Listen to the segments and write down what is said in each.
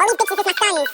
these bitches is my sons.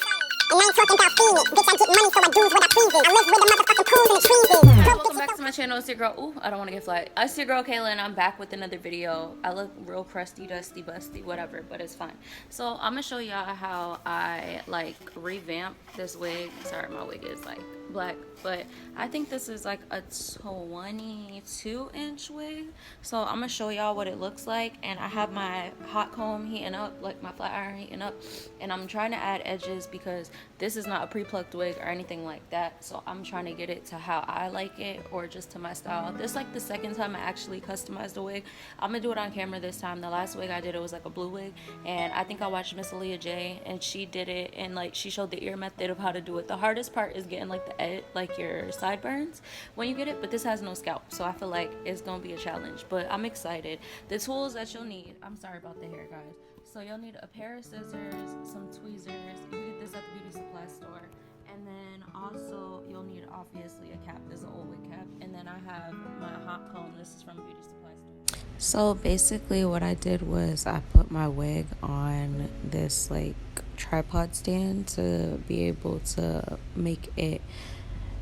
And I ain't talking about feeding it. Bitch, I get money, so I do what I please it. I live with the motherfucking pools and the trees. Welcome back to my channel. It's your girl. Ooh, I don't want to get fly. It's your girl Kayla, and I'm back with another video. I look real crusty, dusty, busty, whatever, but it's fine. So I'm gonna show y'all how I like revamp this wig. Sorry, my wig is like black, but I think this is like a 22-inch wig. So I'm gonna show y'all what it looks like, and I have my hot comb heating up, like my flat iron heating up, and I'm trying to add edges because this is not a pre-plucked wig or anything like that. So I'm trying to get it to how I like it, or just to my style. This is like the second time I actually customized a wig. I'm gonna do it on camera this time. The last wig I did, it was like a blue wig, and I think I watched Miss Aaliyah J, and she did it, and like she showed the ear method of how to do it. The hardest part is getting like the edge, like your sideburns when you get it, but this has no scalp, so I feel like it's gonna be a challenge, but I'm excited. The tools that you'll need, I'm sorry about the hair, guys. So you'll need a pair of scissors, some tweezers. You can get this at the beauty supply store. And then also you'll need obviously a cap. This is an old wig cap. And then I have my hot comb. This is from beauty supply store. So basically what I did was I put my wig on this like tripod stand to be able to make it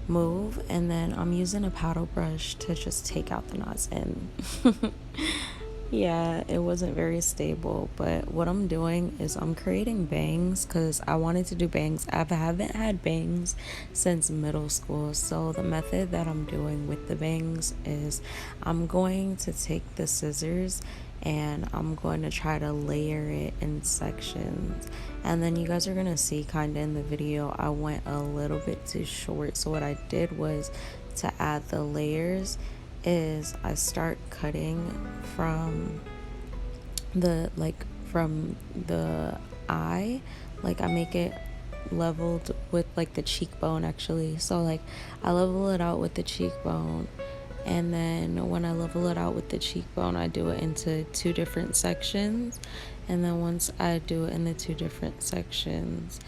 move, and then I'm using a paddle brush to just take out the knots. And yeah, it wasn't very stable, but what I'm doing is I'm creating bangs because I wanted to do bangs. I haven't had bangs since middle school, so the method that I'm doing with the bangs is I'm going to take the scissors and I'm going to try to layer it in sections, and then you guys are gonna see kind of in the video I went a little bit too short. So what I did was, to add the layers, is I start cutting from the eye, like I make it leveled with like the cheekbone actually. So like I level it out with the cheekbone, and then when I level it out with the cheekbone, I do it into two different sections, and then once I do it in the two different sections,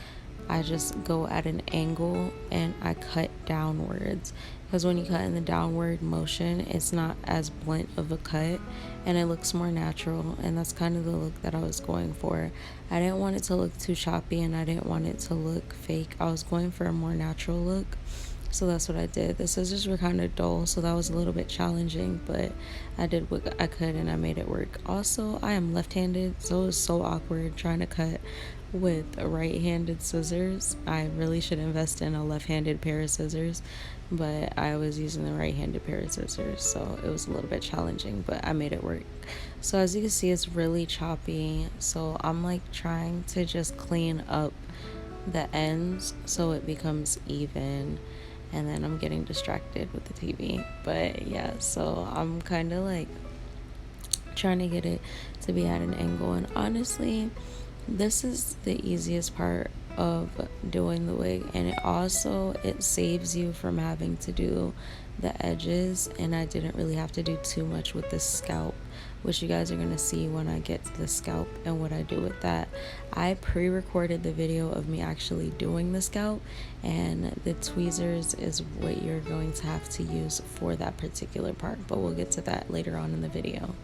I just go at an angle and I cut downwards, because when you cut in the downward motion, it's not as blunt of a cut and it looks more natural, and that's kind of the look that I was going for. I didn't want it to look too choppy and I didn't want it to look fake. I was going for a more natural look. So that's what I did. The scissors were kind of dull, so that was a little bit challenging, but I did what I could and I made it work. Also, I am left-handed, so it was so awkward trying to cut with right-handed scissors. I really should invest in a left-handed pair of scissors, but I was using the right-handed pair of scissors, so it was a little bit challenging, but I made it work. So as you can see, it's really choppy, so I'm like trying to just clean up the ends so it becomes even. And then I'm getting distracted with the TV. But yeah, so I'm kind of like trying to get it to be at an angle. And honestly, this is the easiest part of doing the wig. And it saves you from having to do the edges. And I didn't really have to do too much with the scalp, which you guys are going to see when I get to the scalp and what I do with that. I pre-recorded the video of me actually doing the scalp, and the tweezers is what you're going to have to use for that particular part, but we'll get to that later on in the video.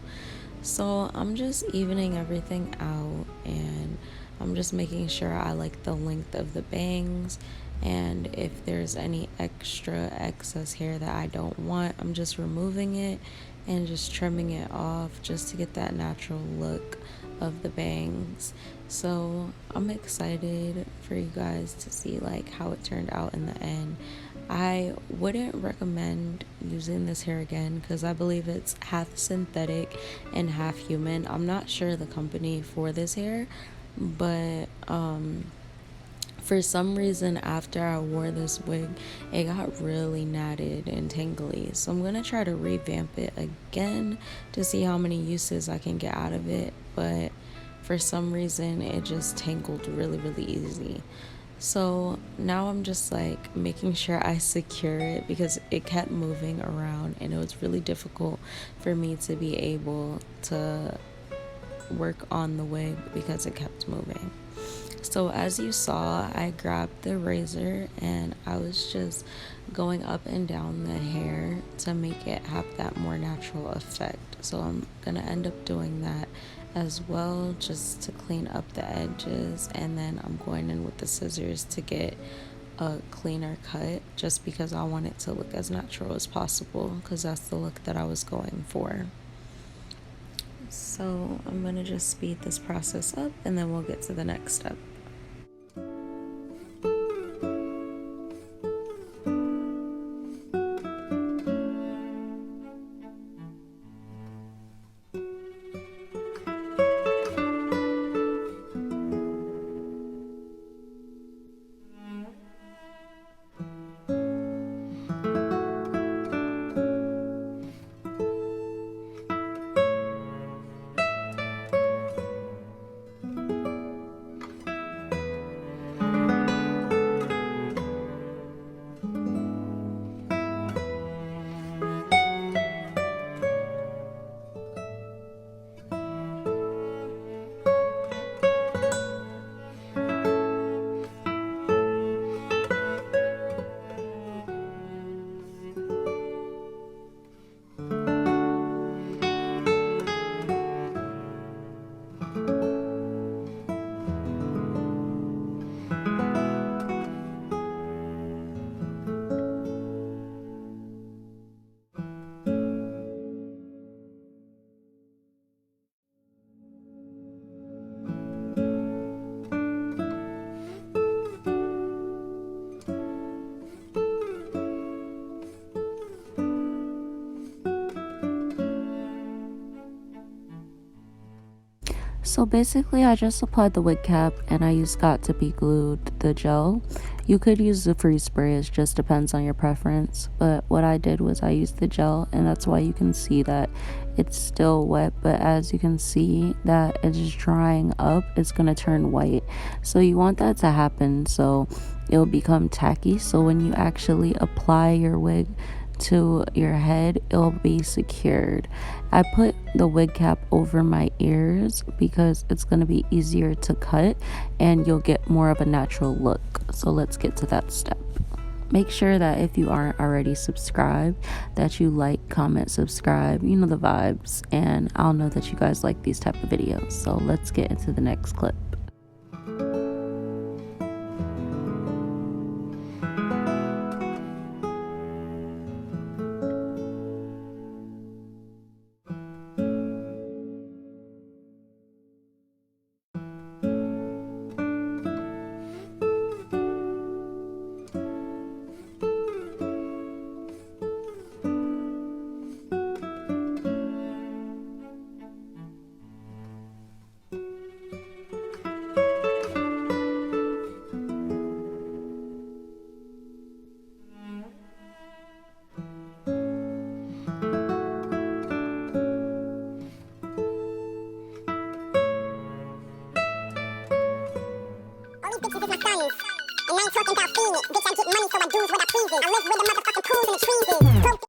So I'm just evening everything out, and I'm just making sure I like the length of the bangs, and if there's any excess hair that I don't want, I'm just removing it and just trimming it off just to get that natural look of the bangs. So I'm excited for you guys to see like how it turned out in the end. I wouldn't recommend using this hair again because I believe it's half synthetic and half human. I'm not sure the company for this hair, but for some reason after I wore this wig, it got really knotted and tangly. So I'm gonna try to revamp it again to see how many uses I can get out of it, but for some reason it just tangled really easy. So now I'm just like making sure I secure it because it kept moving around and it was really difficult for me to be able to work on the wig because it kept moving. So as you saw, I grabbed the razor and I was just going up and down the hair to make it have that more natural effect. So I'm gonna end up doing that as well, just to clean up the edges. And then I'm going in with the scissors to get a cleaner cut, just because I want it to look as natural as possible, because that's the look that I was going for. So I'm gonna just speed this process up, and then we'll get to the next step. So basically I just applied the wig cap and I used Got to Be Glued, the gel. You could use the freeze spray, it just depends on your preference. But what I did was I used the gel, and that's why you can see that it's still wet. But as you can see that it's drying up, it's going to turn white. So you want that to happen so it'll become tacky. So when you actually apply your wig to your head, it'll be secured. I put the wig cap over my ears because it's going to be easier to cut and you'll get more of a natural look. So let's get to that step. Make sure that if you aren't already subscribed, that you like, comment, subscribe, you know the vibes, and I'll know that you guys like these type of videos. So let's get into the next clip. All these bitches is my sons. And I ain't talking about feeding it. Bitch, I get money, so I do what I please. I live with the motherfucking pools and the trees.